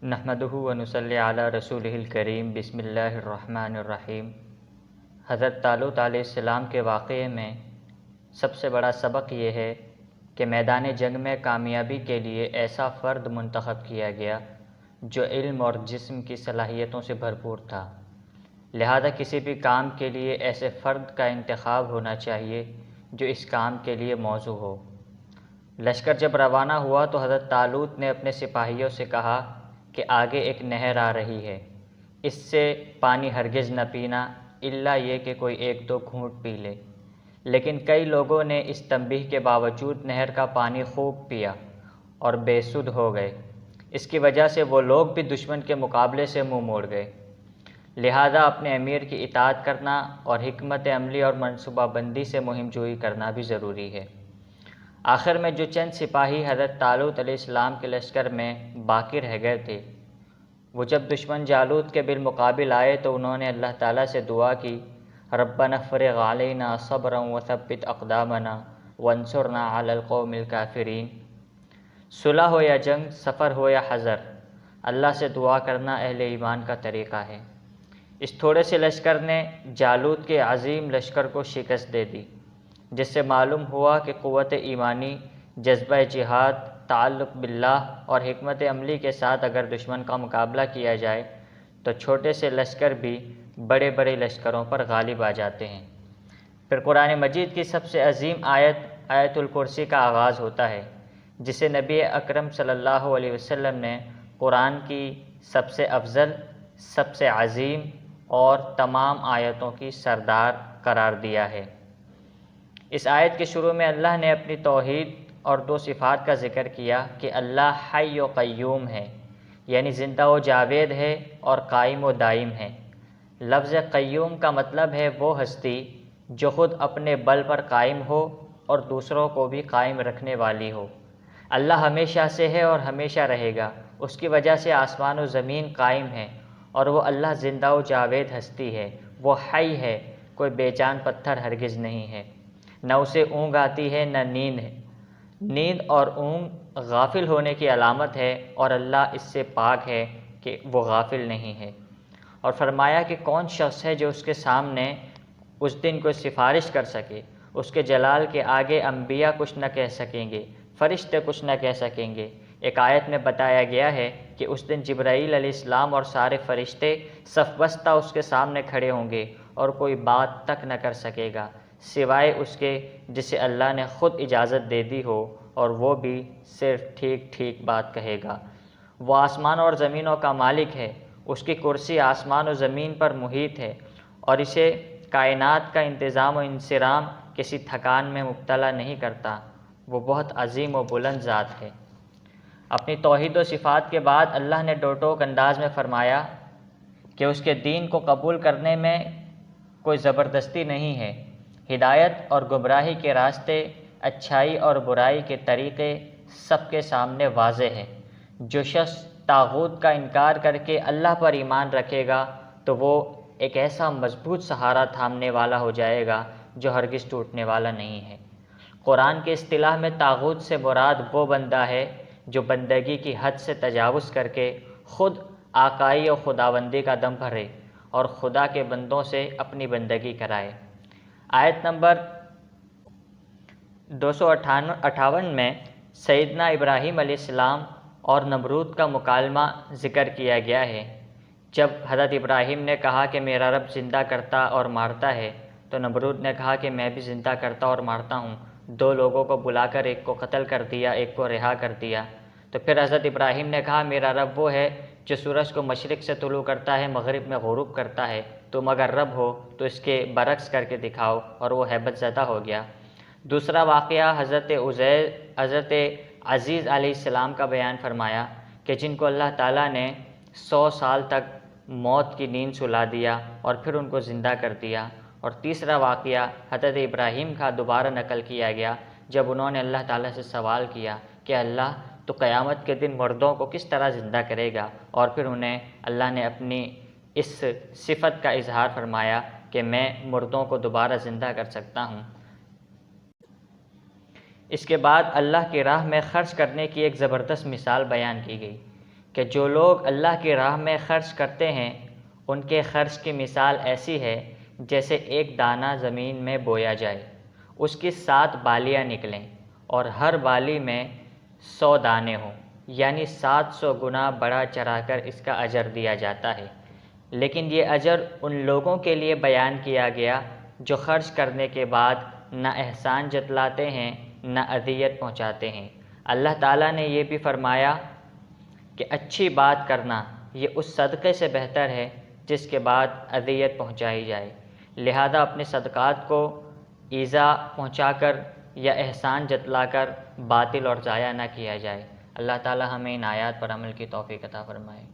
نحمدہ و نصلی علی رسولہ الکریم بسم اللہ الرحمن الرحیم۔ حضرت طالوت علیہ السلام کے واقعے میں سب سے بڑا سبق یہ ہے کہ میدان جنگ میں کامیابی کے لیے ایسا فرد منتخب کیا گیا جو علم اور جسم کی صلاحیتوں سے بھرپور تھا، لہذا کسی بھی کام کے لیے ایسے فرد کا انتخاب ہونا چاہیے جو اس کام کے لیے موزوں ہو۔ لشکر جب روانہ ہوا تو حضرت طالوت نے اپنے سپاہیوں سے کہا کہ آگے ایک نہر آ رہی ہے، اس سے پانی ہرگز نہ پینا الا یہ کہ کوئی ایک دو گھونٹ پی لے۔ لیکن کئی لوگوں نے اس تنبیہ کے باوجود نہر کا پانی خوب پیا اور بے سدھ ہو گئے۔ اس کی وجہ سے وہ لوگ بھی دشمن کے مقابلے سے منہ موڑ گئے۔ لہذا اپنے امیر کی اطاعت کرنا اور حکمت عملی اور منصوبہ بندی سے مہم جوئی کرنا بھی ضروری ہے۔ آخر میں جو چند سپاہی حضرت طالوت علیہ السلام کے لشکر میں باقی رہ گئے تھے، وہ جب دشمن جالوت کے بالمقابل آئے تو انہوں نے اللہ تعالیٰ سے دعا کی، ربنا افرغ علینا صبرا وثبت اقدامنا وانصرنا علی القوم الکافرین۔ صلح ہو یا جنگ، سفر ہو یا حضر، اللہ سے دعا کرنا اہل ایمان کا طریقہ ہے۔ اس تھوڑے سے لشکر نے جالوت کے عظیم لشکر کو شکست دے دی، جس سے معلوم ہوا کہ قوت ایمانی، جذبہ جہاد، تعلق باللہ اور حکمت عملی کے ساتھ اگر دشمن کا مقابلہ کیا جائے تو چھوٹے سے لشکر بھی بڑے بڑے لشکروں پر غالب آ جاتے ہیں۔ پھر قرآن مجید کی سب سے عظیم آیت الکرسی کا آغاز ہوتا ہے، جسے نبی اکرم صلی اللہ علیہ وسلم نے قرآن کی سب سے افضل، سب سے عظیم اور تمام آیتوں کی سردار قرار دیا ہے۔ اس آیت کے شروع میں اللہ نے اپنی توحید اور دو صفات کا ذکر کیا کہ اللہ حی و قیوم ہے، یعنی زندہ و جاوید ہے اور قائم و دائم ہے۔ لفظ قیوم کا مطلب ہے وہ ہستی جو خود اپنے بل پر قائم ہو اور دوسروں کو بھی قائم رکھنے والی ہو۔ اللہ ہمیشہ سے ہے اور ہمیشہ رہے گا، اس کی وجہ سے آسمان و زمین قائم ہیں، اور وہ اللہ زندہ و جاوید ہستی ہے، وہ حی ہے، کوئی بے جان پتھر ہرگز نہیں ہے، نہ اسے اونگ آتی ہے نہ نیند ہے۔ نیند اور اونگ غافل ہونے کی علامت ہے، اور اللہ اس سے پاک ہے کہ وہ غافل نہیں ہے۔ اور فرمایا کہ کون شخص ہے جو اس کے سامنے اس دن کوئی سفارش کر سکے، اس کے جلال کے آگے انبیاء کچھ نہ کہہ سکیں گے، فرشتے کچھ نہ کہہ سکیں گے۔ ایک آیت میں بتایا گیا ہے کہ اس دن جبرائیل علیہ السلام اور سارے فرشتے صف بستہ اس کے سامنے کھڑے ہوں گے اور کوئی بات تک نہ کر سکے گا سوائے اس کے جسے اللہ نے خود اجازت دے دی ہو، اور وہ بھی صرف ٹھیک ٹھیک بات کہے گا۔ وہ آسمان اور زمینوں کا مالک ہے، اس کی کرسی آسمان و زمین پر محیط ہے، اور اسے کائنات کا انتظام و انصرام کسی تھکان میں مبتلا نہیں کرتا۔ وہ بہت عظیم و بلند ذات ہے۔ اپنی توحید و صفات کے بعد اللہ نے ٹو ٹوک انداز میں فرمایا کہ اس کے دین کو قبول کرنے میں کوئی زبردستی نہیں ہے۔ ہدایت اور گمراہی کے راستے، اچھائی اور برائی کے طریقے سب کے سامنے واضح ہیں۔ جو شخص طاغوت کا انکار کر کے اللہ پر ایمان رکھے گا تو وہ ایک ایسا مضبوط سہارا تھامنے والا ہو جائے گا جو ہرگز ٹوٹنے والا نہیں ہے۔ قرآن کے اصطلاح میں طاغوت سے مراد وہ بندہ ہے جو بندگی کی حد سے تجاوز کر کے خود آقائی و خداوندی کا دم بھرے اور خدا کے بندوں سے اپنی بندگی کرائے۔ آیت نمبر 258 میں سیدنا ابراہیم علیہ السلام اور نمرود کا مکالمہ ذکر کیا گیا ہے۔ جب حضرت ابراہیم نے کہا کہ میرا رب زندہ کرتا اور مارتا ہے، تو نمرود نے کہا کہ میں بھی زندہ کرتا اور مارتا ہوں۔ دو لوگوں کو بلا کر ایک کو قتل کر دیا، ایک کو رہا کر دیا۔ تو پھر حضرت ابراہیم نے کہا میرا رب وہ ہے جو سورج کو مشرق سے طلوع کرتا ہے، مغرب میں غروب کرتا ہے۔ تم اگر رب ہو تو اس کے برعکس کر کے دکھاؤ، اور وہ ہیبت زدہ ہو گیا۔ دوسرا واقعہ حضرت عزیز علیہ السلام کا بیان فرمایا کہ جن کو اللہ تعالیٰ نے 100 سال تک موت کی نیند سلا دیا اور پھر ان کو زندہ کر دیا۔ اور تیسرا واقعہ حضرت ابراہیم کا دوبارہ نقل کیا گیا جب انہوں نے اللہ تعالیٰ سے سوال کیا کہ اللہ تو قیامت کے دن مردوں کو کس طرح زندہ کرے گا، اور پھر انہیں اللہ نے اپنی اس صفت کا اظہار فرمایا کہ میں مردوں کو دوبارہ زندہ کر سکتا ہوں۔ اس کے بعد اللہ کی راہ میں خرچ کرنے کی ایک زبردست مثال بیان کی گئی کہ جو لوگ اللہ کی راہ میں خرچ کرتے ہیں ان کے خرچ کی مثال ایسی ہے جیسے ایک دانہ زمین میں بویا جائے، اس کی 7 بالیاں نکلیں اور ہر بالی میں 100 دانے ہوں، یعنی 700 گنا بڑھا چڑھا کر اس کا اجر دیا جاتا ہے۔ لیکن یہ اجر ان لوگوں کے لیے بیان کیا گیا جو خرچ کرنے کے بعد نہ احسان جتلاتے ہیں نہ اذیت پہنچاتے ہیں۔ اللہ تعالیٰ نے یہ بھی فرمایا کہ اچھی بات کرنا یہ اس صدقے سے بہتر ہے جس کے بعد اذیت پہنچائی جائے، لہذا اپنے صدقات کو ایذا پہنچا کر یا احسان جتلا کر باطل اور ضائع نہ کیا جائے۔ اللہ تعالیٰ ہمیں ان آیات پر عمل کی توفیق عطا فرمائے۔